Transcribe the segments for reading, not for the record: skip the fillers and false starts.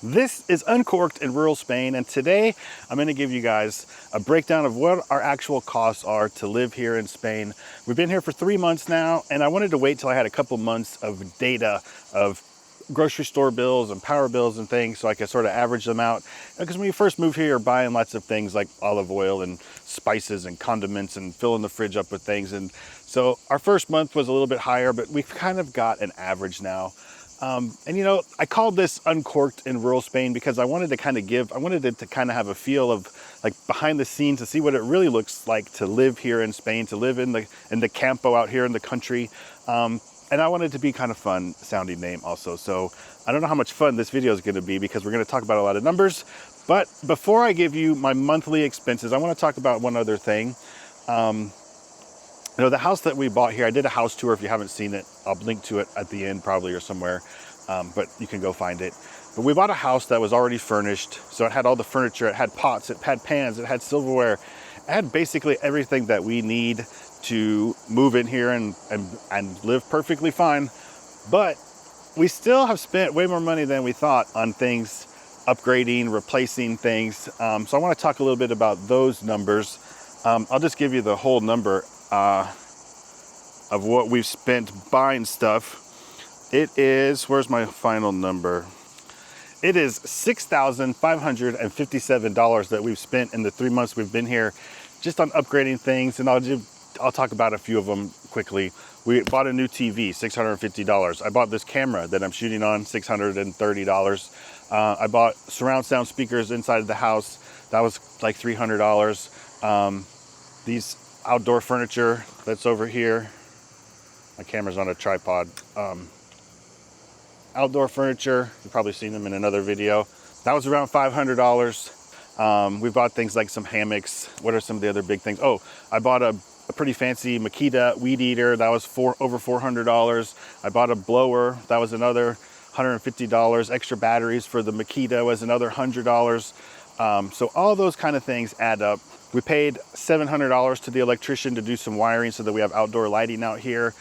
This is Uncorked in rural Spain, and today I'm going to give you guys a breakdown of what our actual costs are to live here in Spain. We've been here for 3 months now, and I wanted to wait till I had a couple months of data of grocery store bills and power bills and things so I could sort of average them out. Because when you first move here, you're buying lots of things like olive oil and spices and condiments and filling the fridge up with things. And so our first month was a little bit higher, but we've kind of got an average now. And you know, I called this Uncorked in rural Spain because I wanted it to kind of have a feel of like behind the scenes to see what it really looks like to live here in Spain, to live in the campo out here in the country. And I wanted it to be kind of fun sounding name also. So I don't know how much fun this video is going to be because we're going to talk about a lot of numbers. But before I give you my monthly expenses, I want to talk about one other thing. You know, the house that we bought here, I did a house tour. If you haven't seen it, I'll link to it at the end probably or somewhere, but you can go find it. But we bought a house that was already furnished. So it had all the furniture, it had pots, it had pans, it had silverware. It had basically everything that we need to move in here and live perfectly fine. But we still have spent way more money than we thought on things, upgrading, replacing things. So I want to talk a little bit about those numbers. I'll just give you the whole number of what we've spent buying stuff. It is, where's my final number? It is $6,557 that we've spent in the 3 months we've been here just on upgrading things, and I'll talk about a few of them quickly. We bought a new TV, $650. I bought this camera that I'm shooting on, $630. I bought surround sound speakers inside of the house. That was like $300. These outdoor furniture that's over here. My camera's on a tripod. Outdoor furniture, you've probably seen them in another video. That was around $500. We bought things like some hammocks. What are some of the other big things? Oh, I bought a pretty fancy Makita weed eater. That was over $400. I bought a blower. That was another $150. Extra batteries for the Makita was another $100. So all those kind of things add up. We paid $700 to the electrician to do some wiring so that we have outdoor lighting out here.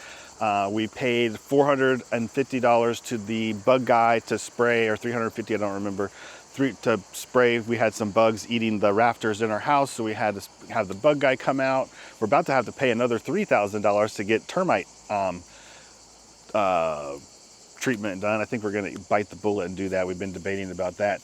We paid $450 to the bug guy to spray, or $350, I don't remember, to spray. We had some bugs eating the rafters in our house, so we had to have the bug guy come out. We're about to have to pay another $3,000 to get termite treatment done. I think we're going to bite the bullet and do that. We've been debating about that.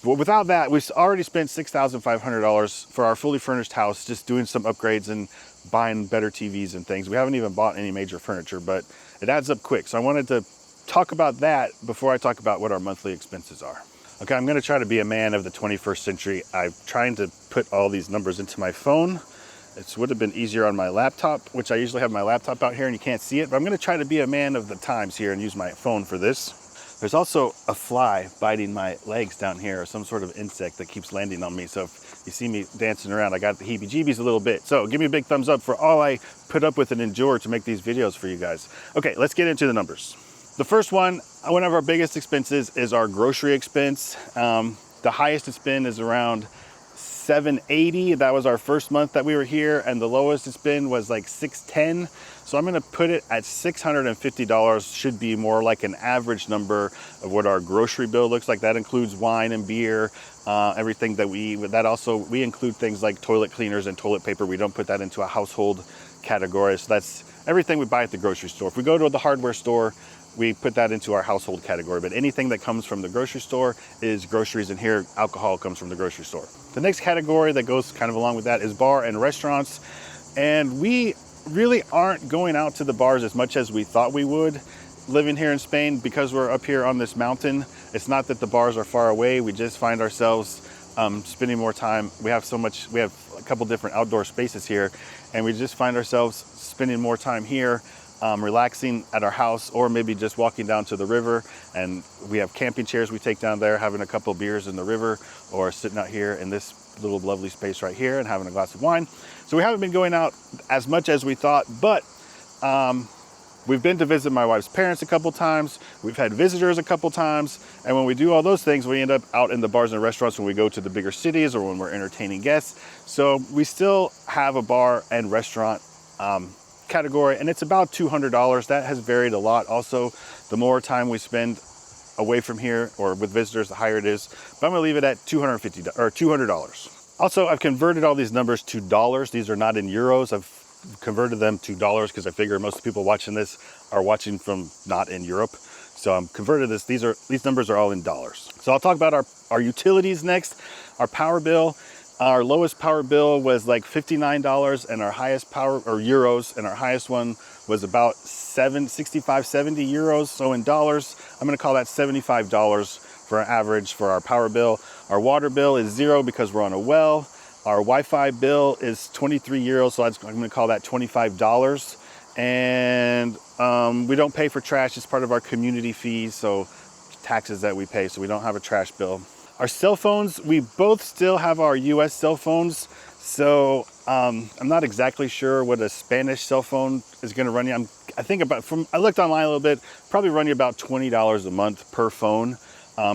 But without that, we've already spent $6,500 for our fully furnished house, just doing some upgrades and buying better TVs and things. We haven't even bought any major furniture, but it adds up quick. So I wanted to talk about that before I talk about what our monthly expenses are. Okay, I'm going to try to be a man of the 21st century. I'm trying to put all these numbers into my phone. It would have been easier on my laptop, which I usually have my laptop out here and you can't see it, but I'm going to try to be a man of the times here and use my phone for this. There's also a fly biting my legs down here, or some sort of insect that keeps landing on me. So if you see me dancing around, I got the heebie-jeebies a little bit. So give me a big thumbs up for all I put up with and endure to make these videos for you guys. Okay, let's get into the numbers. The first one of our biggest expenses is our grocery expense. The highest it's been is around $780. That was our first month that we were here, and the lowest it's been was like $610. So I'm going to put it at $650. Should be more like an average number of what our grocery bill looks like. That includes wine and beer, everything that we include things like toilet cleaners and toilet paper. We don't put that into a household category. So that's everything we buy at the grocery store. If we go to the hardware store, we put that into our household category, but anything that comes from the grocery store is groceries, and here alcohol comes from the grocery store. The next category that goes kind of along with that is bar and restaurants, and we really aren't going out to the bars as much as we thought we would living here in Spain because we're up here on this mountain. It's not that the bars are far away, we just find ourselves spending more time. We have a couple different outdoor spaces here, and we just find ourselves spending more time here, relaxing at our house, or maybe just walking down to the river. And we have camping chairs we take down there, having a couple beers in the river, or sitting out here in this little lovely space right here and having a glass of wine. So we haven't been going out as much as we thought, but we've been to visit my wife's parents a couple times. We've had visitors a couple times. And when we do all those things, we end up out in the bars and restaurants when we go to the bigger cities or when we're entertaining guests. So we still have a bar and restaurant category, and it's about $200. That has varied a lot. Also, the more time we spend away from here or with visitors, the higher it is. But I'm gonna leave it at $250 or $200. Also, I've converted all these numbers to dollars. These are not in euros. I've converted them to dollars because I figure most of the people watching this are watching from not in Europe. So I'm converted this. These numbers are all in dollars. So I'll talk about our utilities next. Our power bill. Our lowest power bill was like $59 and our highest euros, and our highest one was about 65, 70 euros. So in dollars, I'm gonna call that $75 for an average for our power bill. Our water bill is 0 because we're on a well. Our Wi-Fi bill is 23 euros, so I'm gonna call that $25. And we don't pay for trash. It's part of our community fees, so taxes that we pay, so we don't have a trash bill. Our cell phones, we both still have our US cell phones, so I'm not exactly sure what a Spanish cell phone is gonna run you. I looked online a little bit, probably run you about $20 a month per phone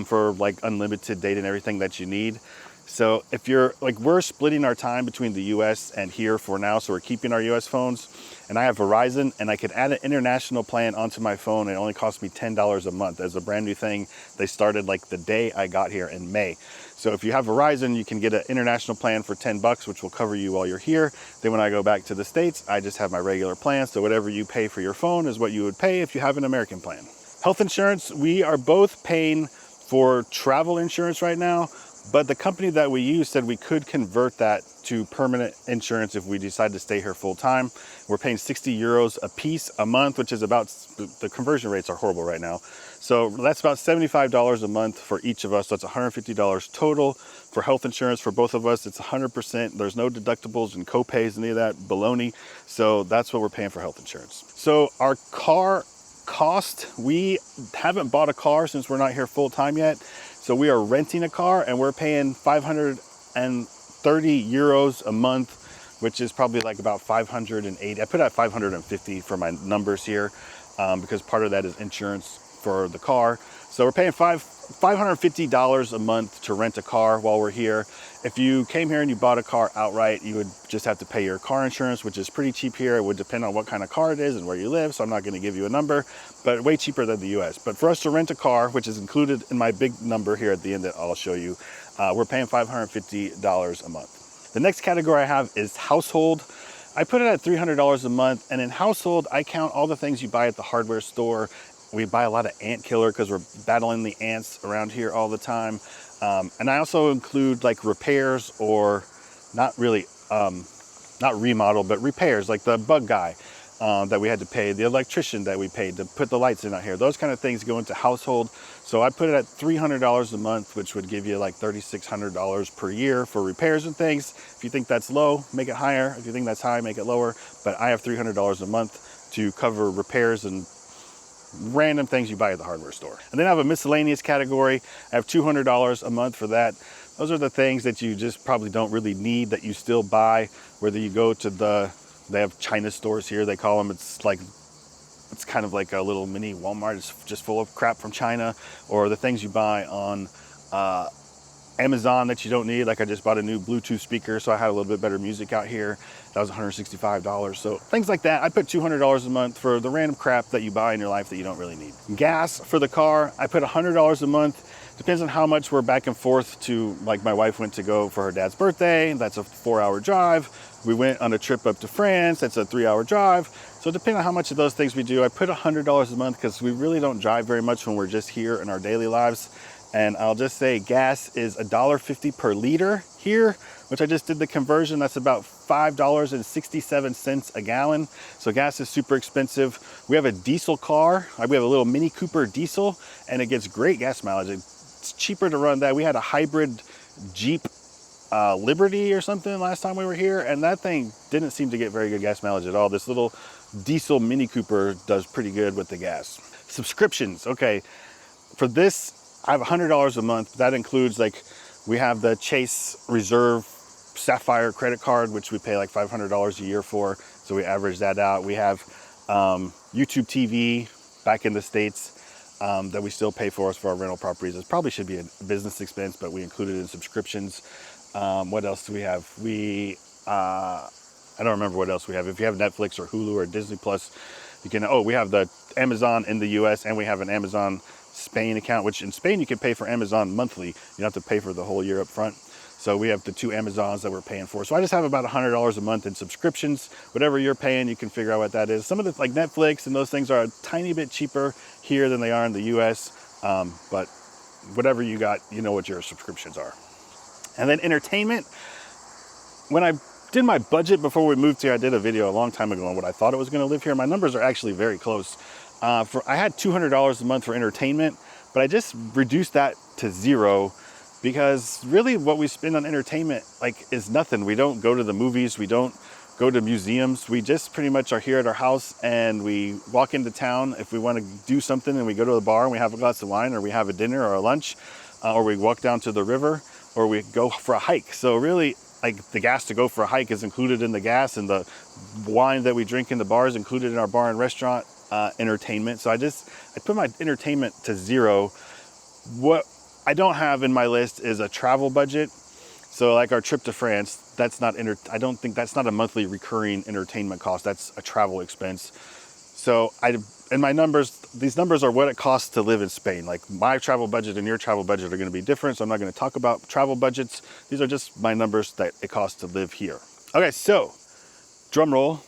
for like unlimited data and everything that you need. So if you're like, we're splitting our time between the US and here for now, so we're keeping our US phones. And I have Verizon, and I could add an international plan onto my phone. It only cost me $10 a month as a brand new thing. They started like the day I got here in May. So if you have Verizon, you can get an international plan for $10, which will cover you while you're here. Then when I go back to the States, I just have my regular plan. So whatever you pay for your phone is what you would pay if you have an American plan. Health insurance, we are both paying for travel insurance right now, but the company that we use said we could convert that to permanent insurance if we decide to stay here full time. We're paying 60 euros a piece a month, which is about, the conversion rates are horrible right now. So that's about $75 a month for each of us. So that's $150 total for health insurance for both of us. It's 100%. There's no deductibles and co-pays, any of that baloney. So that's what we're paying for health insurance. So our car cost, we haven't bought a car since we're not here full time yet. So we are renting a car and we're paying 530 euros a month, which is probably like about 580. I put out 550 for my numbers here because part of that is insurance for the car. So we're paying $550 a month to rent a car while we're here. If you came here and you bought a car outright, you would just have to pay your car insurance, which is pretty cheap here. It would depend on what kind of car it is and where you live, so I'm not going to give you a number, but way cheaper than the US. But for us to rent a car, which is included in my big number here at the end that I'll show you, we're paying $550 a month. The next category I have is household. I put it at $300 a month, and in household, I count all the things you buy at the hardware store. We buy a lot of ant killer because we're battling the ants around here all the time. And I also include like repairs, or not really, not remodel, but repairs, like the bug guy that we had to pay, the electrician that we paid to put the lights in out here. Those kind of things go into household. So I put it at $300 a month, which would give you like $3,600 per year for repairs and things. If you think that's low, make it higher. If you think that's high, make it lower. But I have $300 a month to cover repairs and random things you buy at the hardware store. And then I have a miscellaneous category. I have $200 a month for that. Those are the things that you just probably don't really need that you still buy, whether you go to they have China stores here, they call them. It's kind of like a little mini Walmart. It's just full of crap from China, or the things you buy on Amazon that you don't need. Like I just bought a new Bluetooth speaker, so I had a little bit better music out here. That was $165. So things like that. I put $200 a month for the random crap that you buy in your life that you don't really need. Gas for the car, I put $100 a month. Depends on how much we're back and forth to, like my wife went to go for her dad's birthday. That's a 4-hour drive. We went on a trip up to France. That's a 3-hour drive. So depending on how much of those things we do, I put $100 a month because we really don't drive very much when we're just here in our daily lives. And I'll just say gas is $1.50 per liter here, which I just did the conversion. That's about $5.67 a gallon. So gas is super expensive. We have a diesel car. We have a little Mini Cooper diesel, and it gets great gas mileage. It's cheaper to run that. We had a hybrid Jeep Liberty or something last time we were here, and that thing didn't seem to get very good gas mileage at all. This little diesel Mini Cooper does pretty good with the gas. Subscriptions, okay. For this, I have $100 a month. That includes, like, we have the Chase Reserve Sapphire credit card, which we pay like $500 a year for. So we average that out. We have YouTube TV back in the States that we still pay for us for our rental properties. It probably should be a business expense, but we include it in subscriptions. What else do we have? I don't remember what else we have. If you have Netflix or Hulu or Disney Plus, you can, we have the Amazon in the US, and we have an Amazon Spain account, which in Spain you can pay for Amazon monthly. You don't have to pay for the whole year up front. So we have the 2 Amazons that we're paying for. So I just have about $100 a month in subscriptions. Whatever you're paying, you can figure out what that is. Some of the like Netflix and those things are a tiny bit cheaper here than they are in the US. But whatever you got, you know what your subscriptions are. And then entertainment. When I did my budget before we moved here, I did a video a long time ago on what I thought it was going to live here. My numbers are actually very close. I had $200 a month for entertainment, but I just reduced that to zero because really what we spend on entertainment is nothing. We don't go to the movies. We don't go to museums. We just pretty much are here at our house and we walk into town if we want to do something, and we go to the bar and we have a glass of wine, or we have a dinner or a lunch, or we walk down to the river, or we go for a hike. So really, the gas to go for a hike is included in the gas, and the wine that we drink in the bar is included in our bar and restaurant entertainment. So I put my entertainment to zero. What I don't have in my list is a travel budget. So like our trip to France, I don't think that's not a monthly recurring entertainment cost. That's a travel expense. So in my numbers, these numbers are what it costs to live in Spain. Like my travel budget and your travel budget are going to be different. So I'm not going to talk about travel budgets. These are just my numbers that it costs to live here. Okay, so drum roll.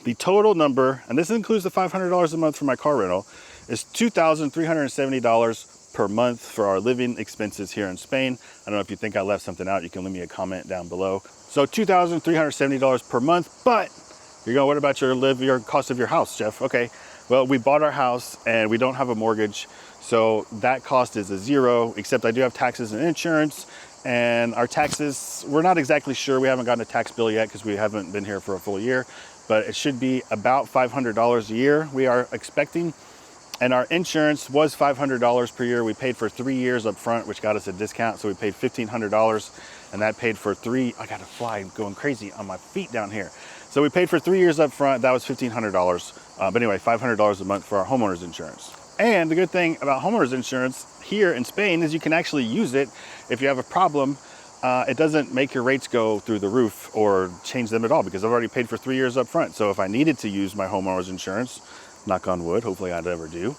The total number, and this includes the $500 a month for my car rental, is $2,370 per month for our living expenses here in Spain. I don't know if you think I left something out. You can leave me a comment down below. So $2,370 per month, but you're going, what about your cost of your house, Jeff? Okay, well, we bought our house and we don't have a mortgage. So that cost is a zero, except I do have taxes and insurance. And our taxes, we're not exactly sure. We haven't gotten a tax bill yet because we haven't been here for a full year, but it should be about $500 a year we are expecting. And our insurance was $500 per year. We paid for 3 years up front, which got us a discount. So we paid $1,500, and that paid for I got to fly going crazy on my feet down here. So we paid for 3 years up front. That was $1,500. But anyway, $500 a month for our homeowner's insurance. And the good thing about homeowner's insurance here in Spain is you can actually use it if you have a problem. It doesn't make your rates go through the roof or change them at all, because I've already paid for 3 years up front. So if I needed to use my homeowner's insurance, knock on wood, hopefully I'd ever do,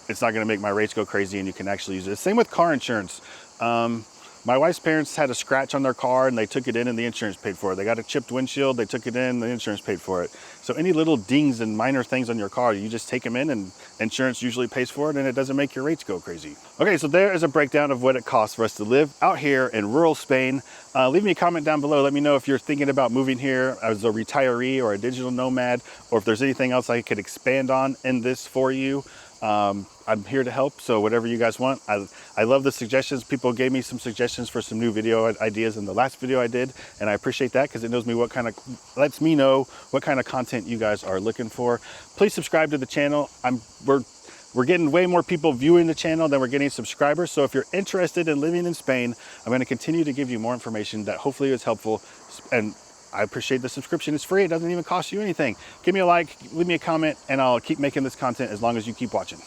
it's not going to make my rates go crazy, and you can actually use it. Same with car insurance. My wife's parents had a scratch on their car and they took it in and the insurance paid for it. They got a chipped windshield, they took it in, the insurance paid for it. So any little dings and minor things on your car, you just take them in and insurance usually pays for it, and it doesn't make your rates go crazy. Okay, so there is a breakdown of what it costs for us to live out here in rural Spain. Leave me a comment down below. Let me know if you're thinking about moving here as a retiree or a digital nomad, or if there's anything else I could expand on in this for you. I'm here to help, so whatever you guys want. I love the suggestions. People gave me some suggestions for some new video ideas in the last video I did, and I appreciate that because it lets me know what kind of content you guys are looking for. Please subscribe to the channel. We're getting way more people viewing the channel than we're getting subscribers. So if you're interested in living in Spain, I'm going to continue to give you more information that hopefully is helpful. And I appreciate the subscription. It's free. It doesn't even cost you anything. Give me a like, leave me a comment, and I'll keep making this content as long as you keep watching.